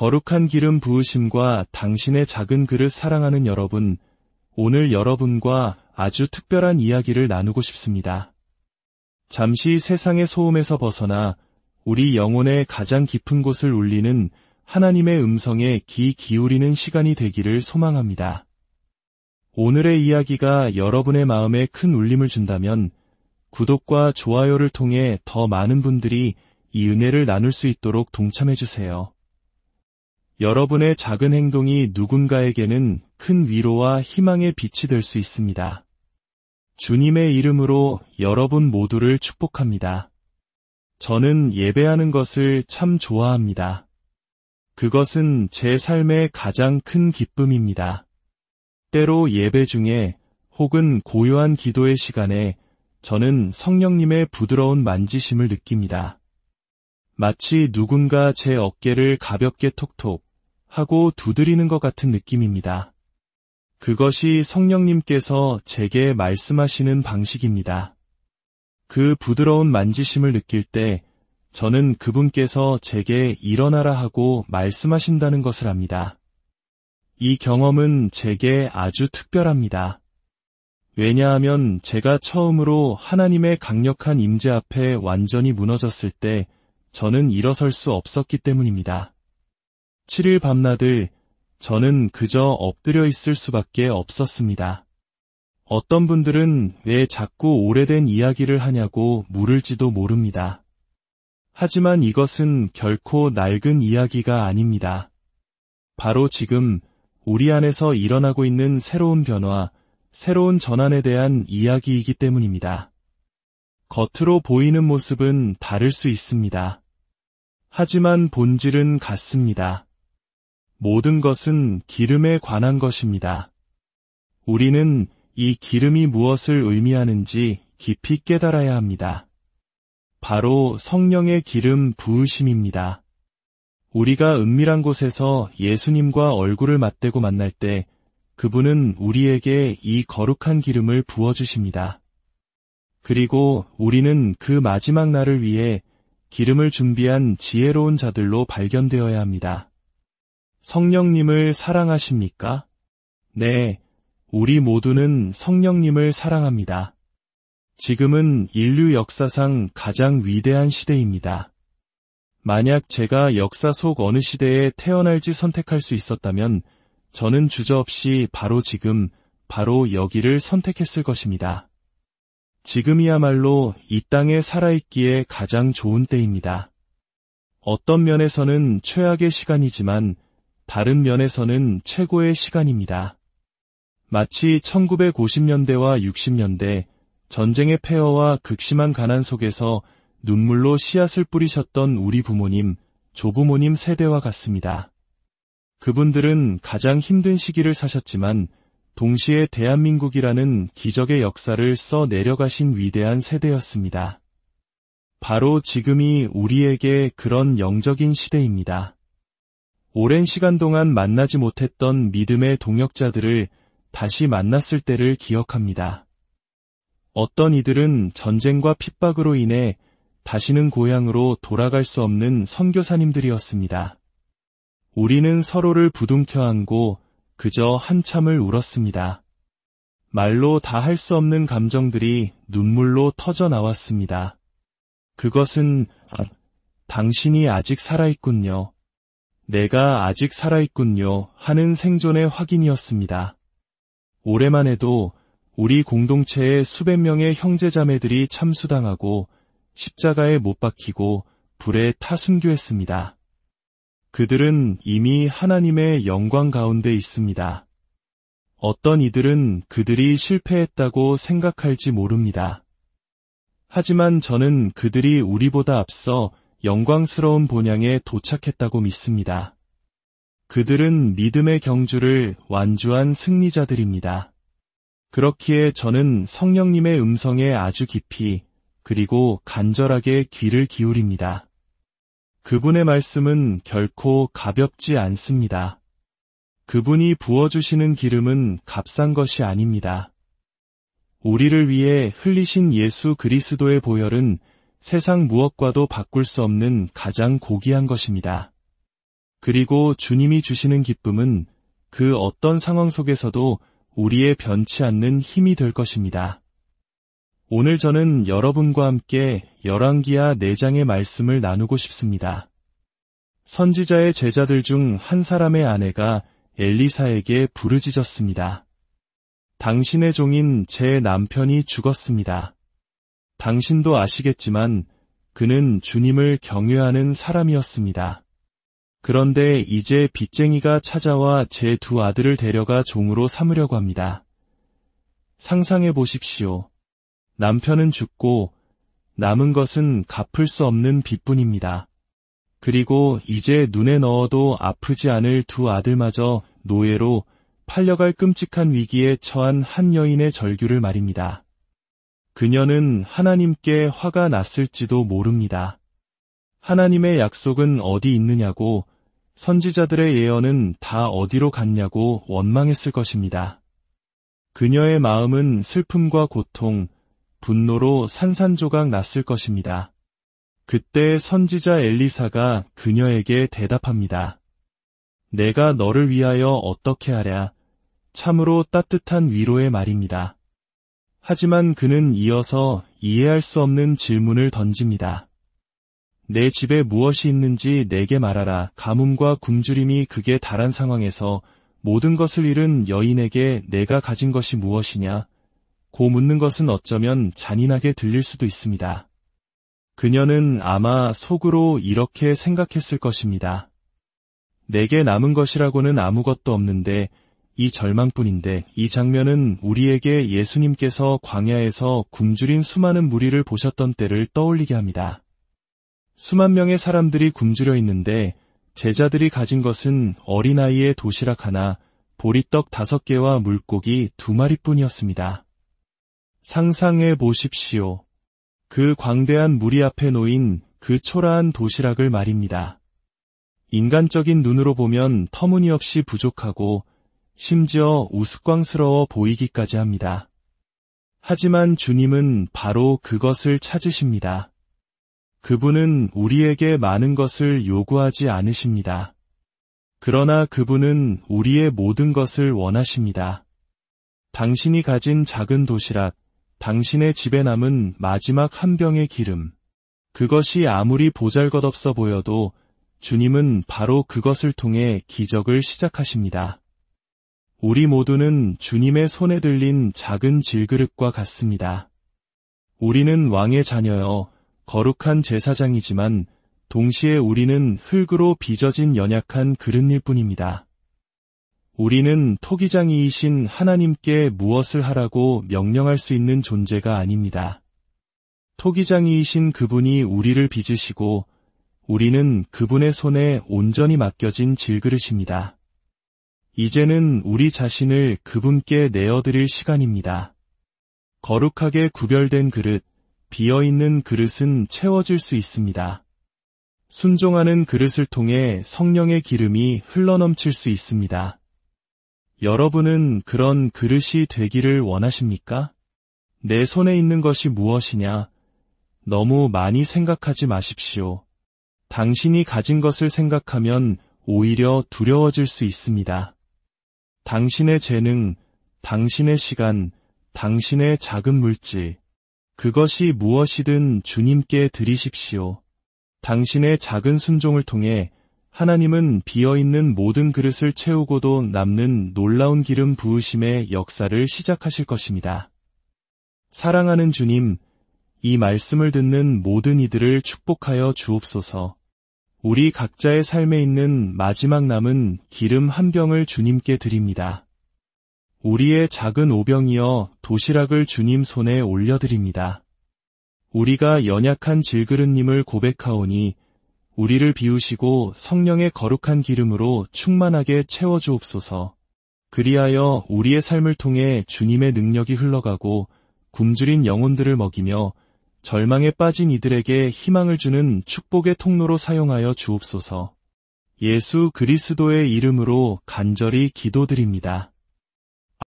거룩한 기름 부으심과 당신의 작은 그릇 사랑하는 여러분, 오늘 여러분과 아주 특별한 이야기를 나누고 싶습니다. 잠시 세상의 소음에서 벗어나 우리 영혼의 가장 깊은 곳을 울리는 하나님의 음성에 귀 기울이는 시간이 되기를 소망합니다. 오늘의 이야기가 여러분의 마음에 큰 울림을 준다면 구독과 좋아요를 통해 더 많은 분들이 이 은혜를 나눌 수 있도록 동참해 주세요. 여러분의 작은 행동이 누군가에게는 큰 위로와 희망의 빛이 될 수 있습니다. 주님의 이름으로 여러분 모두를 축복합니다. 저는 예배하는 것을 참 좋아합니다. 그것은 제 삶의 가장 큰 기쁨입니다. 때로 예배 중에 혹은 고요한 기도의 시간에 저는 성령님의 부드러운 만지심을 느낍니다. 마치 누군가 제 어깨를 가볍게 톡톡 하고 두드리는 것 같은 느낌입니다. 그것이 성령님께서 제게 말씀하시는 방식입니다. 그 부드러운 만지심을 느낄 때 저는 그분께서 제게 일어나라 하고 말씀하신다는 것을 압니다. 이 경험은 제게 아주 특별합니다. 왜냐하면 제가 처음으로 하나님의 강력한 임재 앞에 완전히 무너졌을 때 저는 일어설 수 없었기 때문입니다. 7일 밤낮을 저는 그저 엎드려 있을 수밖에 없었습니다. 어떤 분들은 왜 자꾸 오래된 이야기를 하냐고 물을지도 모릅니다. 하지만 이것은 결코 낡은 이야기가 아닙니다. 바로 지금 우리 안에서 일어나고 있는 새로운 변화, 새로운 전환에 대한 이야기이기 때문입니다. 겉으로 보이는 모습은 다를 수 있습니다. 하지만 본질은 같습니다. 모든 것은 기름에 관한 것입니다. 우리는 이 기름이 무엇을 의미하는지 깊이 깨달아야 합니다. 바로 성령의 기름 부으심입니다. 우리가 은밀한 곳에서 예수님과 얼굴을 맞대고 만날 때 그분은 우리에게 이 거룩한 기름을 부어주십니다. 그리고 우리는 그 마지막 날을 위해 기름을 준비한 지혜로운 자들로 발견되어야 합니다. 성령님을 사랑하십니까? 네, 우리 모두는 성령님을 사랑합니다. 지금은 인류 역사상 가장 위대한 시대입니다. 만약 제가 역사 속 어느 시대에 태어날지 선택할 수 있었다면 저는 주저없이 바로 지금, 바로 여기를 선택했을 것입니다. 지금이야말로 이 땅에 살아있기에 가장 좋은 때입니다. 어떤 면에서는 최악의 시간이지만 다른 면에서는 최고의 시간입니다. 마치 1950년대와 60년대 전쟁의 폐허와 극심한 가난 속에서 눈물로 씨앗을 뿌리셨던 우리 부모님, 조부모님 세대와 같습니다. 그분들은 가장 힘든 시기를 사셨지만 동시에 대한민국이라는 기적의 역사를 써 내려가신 위대한 세대였습니다. 바로 지금이 우리에게 그런 영적인 시대입니다. 오랜 시간 동안 만나지 못했던 믿음의 동역자들을 다시 만났을 때를 기억합니다. 어떤 이들은 전쟁과 핍박으로 인해 다시는 고향으로 돌아갈 수 없는 선교사님들이었습니다. 우리는 서로를 부둥켜 안고 그저 한참을 울었습니다. 말로 다 할 수 없는 감정들이 눈물로 터져 나왔습니다. 그것은 당신이 아직 살아있군요. 내가 아직 살아있군요 하는 생존의 확인이었습니다. 올해만 해도 우리 공동체의 수백 명의 형제자매들이 참수당하고 십자가에 못 박히고 불에 타순교했습니다. 그들은 이미 하나님의 영광 가운데 있습니다. 어떤 이들은 그들이 실패했다고 생각할지 모릅니다. 하지만 저는 그들이 우리보다 앞서 영광스러운 본향에 도착했다고 믿습니다. 그들은 믿음의 경주를 완주한 승리자들입니다. 그렇기에 저는 성령님의 음성에 아주 깊이 그리고 간절하게 귀를 기울입니다. 그분의 말씀은 결코 가볍지 않습니다. 그분이 부어주시는 기름은 값싼 것이 아닙니다. 우리를 위해 흘리신 예수 그리스도의 보혈은 세상 무엇과도 바꿀 수 없는 가장 고귀한 것입니다. 그리고 주님이 주시는 기쁨은 그 어떤 상황 속에서도 우리의 변치 않는 힘이 될 것입니다. 오늘 저는 여러분과 함께 열왕기하 4장의 말씀을 나누고 싶습니다. 선지자의 제자들 중 한 사람의 아내가 엘리사에게 부르짖었습니다. 당신의 종인 제 남편이 죽었습니다. 당신도 아시겠지만 그는 주님을 경외하는 사람이었습니다. 그런데 이제 빚쟁이가 찾아와 제 2 아들을 데려가 종으로 삼으려고 합니다. 상상해 보십시오. 남편은 죽고 남은 것은 갚을 수 없는 빚뿐입니다. 그리고 이제 눈에 넣어도 아프지 않을 2 아들마저 노예로 팔려갈 끔찍한 위기에 처한 한 여인의 절규를 말입니다. 그녀는 하나님께 화가 났을지도 모릅니다. 하나님의 약속은 어디 있느냐고, 선지자들의 예언은 다 어디로 갔냐고 원망했을 것입니다. 그녀의 마음은 슬픔과 고통, 분노로 산산조각 났을 것입니다. 그때 선지자 엘리사가 그녀에게 대답합니다. 내가 너를 위하여 어떻게 하랴? 참으로 따뜻한 위로의 말입니다. 하지만 그는 이어서 이해할 수 없는 질문을 던집니다. 내 집에 무엇이 있는지 내게 말하라. 가뭄과 굶주림이 극에 달한 상황에서 모든 것을 잃은 여인에게 내가 가진 것이 무엇이냐? 고 묻는 것은 어쩌면 잔인하게 들릴 수도 있습니다. 그녀는 아마 속으로 이렇게 생각했을 것입니다. 내게 남은 것이라고는 아무것도 없는데 이 절망뿐인데. 이 장면은 우리에게 예수님께서 광야에서 굶주린 수많은 무리를 보셨던 때를 떠올리게 합니다. 수만 명의 사람들이 굶주려 있는데 제자들이 가진 것은 어린아이의 도시락 하나, 보리떡 5개와 물고기 2마리뿐이었습니다. 상상해 보십시오. 그 광대한 무리 앞에 놓인 그 초라한 도시락을 말입니다. 인간적인 눈으로 보면 터무니없이 부족하고 심지어 우스꽝스러워 보이기까지 합니다. 하지만 주님은 바로 그것을 찾으십니다. 그분은 우리에게 많은 것을 요구하지 않으십니다. 그러나 그분은 우리의 모든 것을 원하십니다. 당신이 가진 작은 도시락, 당신의 집에 남은 마지막 한 병의 기름, 그것이 아무리 보잘것없어 보여도 주님은 바로 그것을 통해 기적을 시작하십니다. 우리 모두는 주님의 손에 들린 작은 질그릇과 같습니다. 우리는 왕의 자녀여 거룩한 제사장이지만 동시에 우리는 흙으로 빚어진 연약한 그릇일 뿐입니다. 우리는 토기장이이신 하나님께 무엇을 하라고 명령할 수 있는 존재가 아닙니다. 토기장이이신 그분이 우리를 빚으시고 우리는 그분의 손에 온전히 맡겨진 질그릇입니다. 이제는 우리 자신을 그분께 내어드릴 시간입니다. 거룩하게 구별된 그릇, 비어있는 그릇은 채워질 수 있습니다. 순종하는 그릇을 통해 성령의 기름이 흘러넘칠 수 있습니다. 여러분은 그런 그릇이 되기를 원하십니까? 내 손에 있는 것이 무엇이냐? 너무 많이 생각하지 마십시오. 당신이 가진 것을 생각하면 오히려 두려워질 수 있습니다. 당신의 재능, 당신의 시간, 당신의 작은 물질, 그것이 무엇이든 주님께 드리십시오. 당신의 작은 순종을 통해 하나님은 비어있는 모든 그릇을 채우고도 남는 놀라운 기름 부으심의 역사를 시작하실 것입니다. 사랑하는 주님, 이 말씀을 듣는 모든 이들을 축복하여 주옵소서. 우리 각자의 삶에 있는 마지막 남은 기름 한 병을 주님께 드립니다. 우리의 작은 오병이여 도시락을 주님 손에 올려드립니다. 우리가 연약한 질그릇님을 고백하오니 우리를 비우시고 성령의 거룩한 기름으로 충만하게 채워주옵소서. 그리하여 우리의 삶을 통해 주님의 능력이 흘러가고 굶주린 영혼들을 먹이며 절망에 빠진 이들에게 희망을 주는 축복의 통로로 사용하여 주옵소서. 예수 그리스도의 이름으로 간절히 기도드립니다.